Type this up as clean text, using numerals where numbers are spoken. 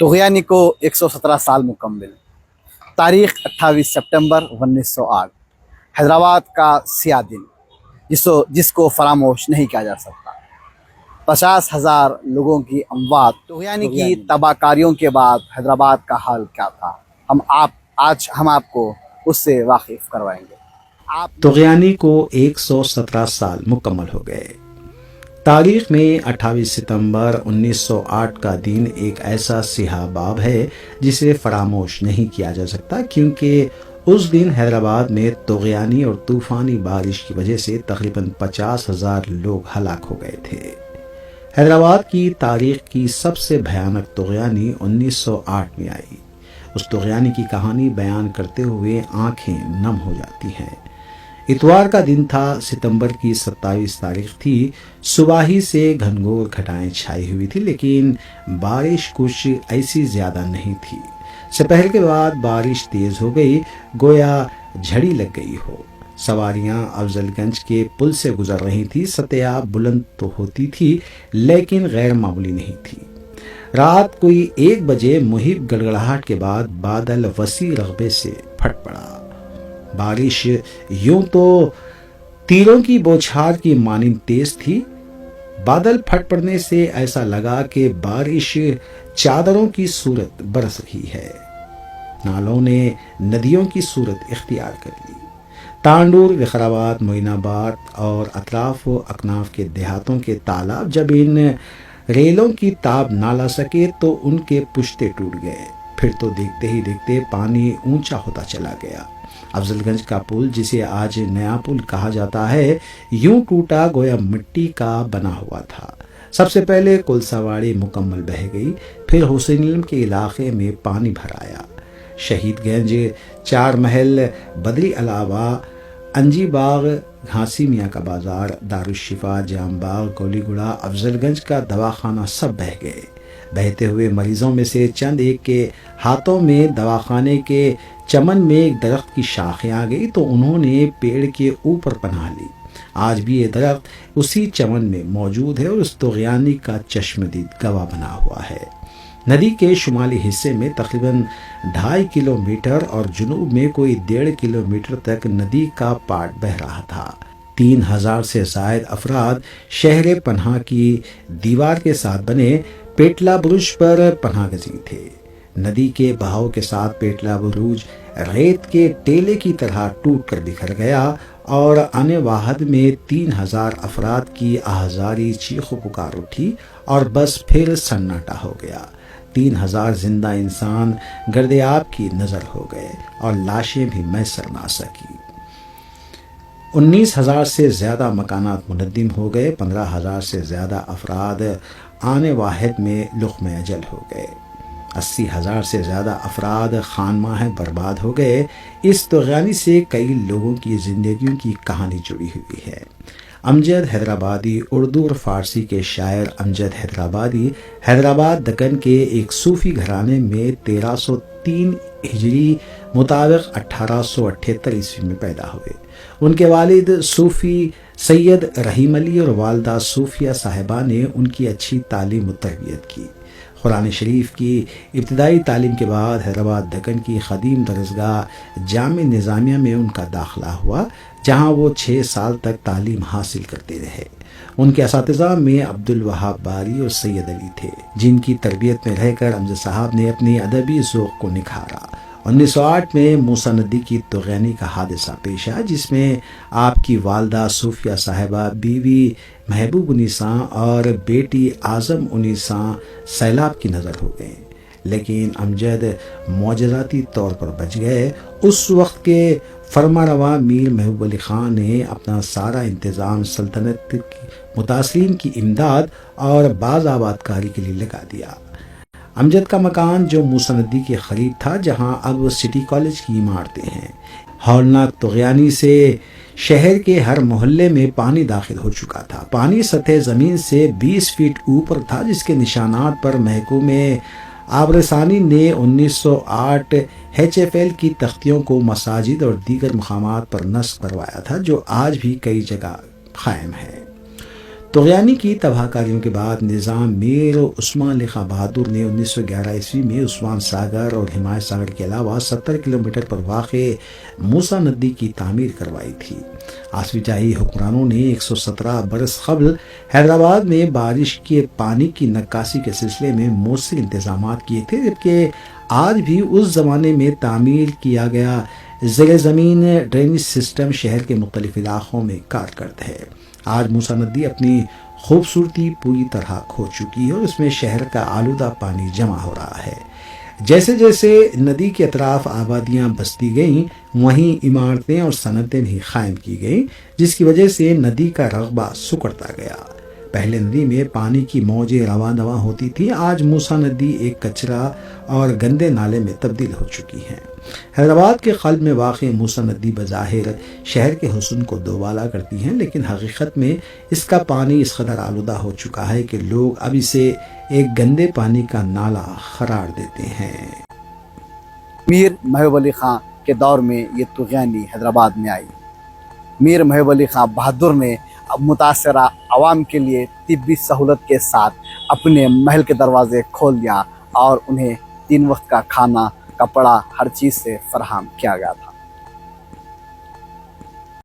طغیانی کو 117 سال مکمل۔ تاریخ 28 سپٹمبر 1908، حیدرآباد کا سیاہ دن جس کو فراموش نہیں کیا جا سکتا۔ 50,000 لوگوں کی اموات۔ طغیانی کی تباہ کاریوں کے بعد حیدرآباد کا حال کیا تھا، آج ہم آپ کو اس سے واقف کروائیں گے۔ طغیانی کو 117 سال مکمل ہو گئے۔ تاریخ میں 28 ستمبر 1908 کا دن ایک ایسا سیاہ باب ہے جسے فراموش نہیں کیا جا سکتا، کیونکہ اس دن حیدرآباد میں طغیانی اور طوفانی بارش کی وجہ سے تقریباً 50,000 لوگ ہلاک ہو گئے تھے۔ حیدرآباد کی تاریخ کی سب سے بھیانک طغیانی 1908 میں آئی۔ اس طغیانی کی کہانی بیان کرتے ہوئے آنکھیں نم ہو جاتی ہیں۔ اتوار کا دن تھا، ستمبر کی 27 تاریخ تھی۔ صبح ہی سے گھنگھور گھٹائیں چھائی ہوئی تھی، لیکن بارش کچھ ایسی زیادہ نہیں تھی۔ سپہر کے بعد بارش تیز ہو گئی، گویا جھڑی لگ گئی ہو۔ سواریاں افضل گنج کے پل سے گزر رہی تھی۔ سطح آب بلند تو ہوتی تھی لیکن غیر معمولی نہیں تھی۔ رات کوئی 1 بجے مہیب گڑگڑاہٹ کے بعد بادل وسیع رغبے سے پھٹ پڑا۔ بارش یوں تو تیروں کی بوچھار کی مانند تیز تھی۔ بادل پھٹ پڑنے سے ایسا لگا کہ بارش چادروں کی صورت برس رہی ہے۔ نالوں نے ندیوں کی صورت اختیار کر لی۔ تانڈور، وقارآباد، معین آباد اور اطراف و اکناف کے دیہاتوں کے تالاب جب ان ریلوں کی تاب نہ لا سکے تو ان کے پشتے ٹوٹ گئے۔ پھر تو دیکھتے ہی دیکھتے پانی اونچا ہوتا چلا گیا۔ افضل گنج کا پل، جسے آج نیا پل کہا جاتا ہے، یوں ٹوٹا گویا مٹی کا بنا ہوا تھا۔ سب سے پہلے کلساواڑی مکمل بہہ گئی، پھر حسین علم کے علاقے میں پانی بھر آیا۔ شہید گنج، 4 محل، بدری علاوہ، انجی باغ، گھانسی میاں کا بازار، دارالشفا، جام باغ، گولی گڑا، افضل گنج کا دواخانہ سب بہہ گئے۔ بہتے ہوئے مریضوں میں سے چند ایک کے ہاتھوں میں دواخانے کے چمن میں ایک درخت کی شاخیں آ گئی تو انہوں نے پیڑ کے اوپر پناہ لی۔ آج بھی یہ درخت اسی چمن میں موجود ہے اور اس طغیانی کا چشمدید گواہ بنا ہوا ہے۔ ندی کے شمالی حصے میں تقریباً 2.5 کلومیٹر اور جنوب میں کوئی 1.5 کلومیٹر تک ندی کا پاٹ بہہ رہا تھا۔ 3,000 سے زائد افراد شہر پناہ کی دیوار کے ساتھ بنے پیٹلا برج پر پناہ گزین تھے۔ ندی کے بہاؤ کے ساتھ پیٹلا برج ریت کے ٹیلے کی طرح ٹوٹ کر بکھر گیا اور آنے واحد میں 3,000 افراد کی آہذاری چیخ و پکار اٹھی اور بس پھر سناٹا ہو گیا۔ 3,000 زندہ انسان گردیاب کی نظر ہو گئے اور لاشیں بھی میسر نہ سکی۔ 19,000 سے زیادہ مکانات منہدم ہو گئے۔ 15,000 سے زیادہ افراد آنے واحد میں لقمہ اجل ہو گئے۔ 80,000 سے زیادہ افراد خانماہ برباد ہو گئے۔ اس طغیانی سے کئی لوگوں کی زندگیوں کی کہانی جڑی ہوئی ہے۔ امجد حیدرآبادی، اردو اور فارسی کے شاعر امجد حیدرآبادی حیدرآباد دکن کے ایک صوفی گھرانے میں 1303 ہجری مطابق 1878 عیسوی میں پیدا ہوئے۔ ان کے والد صوفی سید رحیم علی اور والدہ صوفیہ صاحبہ نے ان کی اچھی تعلیم و تربیت کی۔ قرآن شریف کی ابتدائی تعلیم کے بعد حیدرآباد دکن کی قدیم درسگاہ جامع نظامیہ میں ان کا داخلہ ہوا، جہاں وہ 6 سال تک تعلیم حاصل کرتے رہے۔ ان کے اساتذہ میں عبدالوہاب باری اور سید علی تھے، جن کی تربیت میں رہ کر امجد صاحب نے اپنی ادبی ذوق کو نکھارا۔ 1908 میں موسیٰ ندی کی طغیانی کا حادثہ پیش آیا، جس میں آپ کی والدہ صوفیہ صاحبہ، بیوی محبوب انیساں اور بیٹی اعظم انیساں سیلاب کی نظر ہو گئیں، لیکن امجد معجزاتی طور پر بچ گئے۔ اس وقت کے فرما روا میر محبوب علی خان نے اپنا سارا انتظام سلطنت کی متاثرین کی امداد اور باز آباد کاری کے لیے لگا دیا۔ امجد کا مکان جو موسیٰ ندی کے قریب تھا، جہاں اب سٹی کالج کی عمارتیں ہیں، ہولناک طغیانی سے شہر کے ہر محلے میں پانی داخل ہو چکا تھا۔ پانی سطح زمین سے 20 فٹ اوپر تھا، جس کے نشانات پر محکمہ آبرسانی نے 1908 HFL کی تختیوں کو مساجد اور دیگر مقامات پر نصب کروایا تھا، جو آج بھی کئی جگہ قائم ہے۔ طغیانی کی تباہ کاریوں کے بعد نظام میر عثمان علی خاں بہادر نے 1911 عیسوی میں عثمان ساگر اور حمایت ساگر کے علاوہ 70 کلومیٹر پر واقع موسیٰ ندی کی تعمیر کروائی تھی۔ آصفی جاہی حکمرانوں نے 117 برس قبل حیدرآباد میں بارش کے پانی کی نکاسی کے سلسلے میں مؤثر انتظامات کیے تھے، جبکہ آج بھی اس زمانے میں تعمیر کیا گیا زیر زمین ڈرینیج سسٹم شہر کے مختلف علاقوں میں کارکرد ہے۔ آج موسیٰ ندی اپنی خوبصورتی پوری طرح کھو چکی ہے اور اس میں شہر کا آلودہ پانی جمع ہو رہا ہے۔ جیسے جیسے ندی کے اطراف آبادیاں بستی گئیں، وہیں عمارتیں اور صنعتیں بھی قائم کی گئیں، جس کی وجہ سے ندی کا رقبہ سکڑتا گیا۔ پہلے ندی میں پانی کی موجیں رواں دواں ہوتی تھی، آج موسیٰ ندی ایک کچرا اور گندے نالے میں تبدیل ہو چکی ہے۔ حیدرآباد کے قلب میں واقع موسیٰ ندی بظاہر شہر کے حسن کو دوبالا کرتی ہیں، لیکن حقیقت میں اس کا پانی اس قدر آلودہ ہو چکا ہے کہ لوگ اب اسے ایک گندے پانی کا نالا قرار دیتے ہیں۔ میر محبوب علی خاں کے دور میں یہ طغیانی حیدرآباد میں آئی۔ میر محبوب علی خاں بہادر نے متاثرہ عوام کے لیے طبی سہولت کے ساتھ اپنے محل کے دروازے کھول دیا اور انہیں 3 وقت کا کھانا، کپڑا ہر چیز سے فراہم کیا گیا تھا۔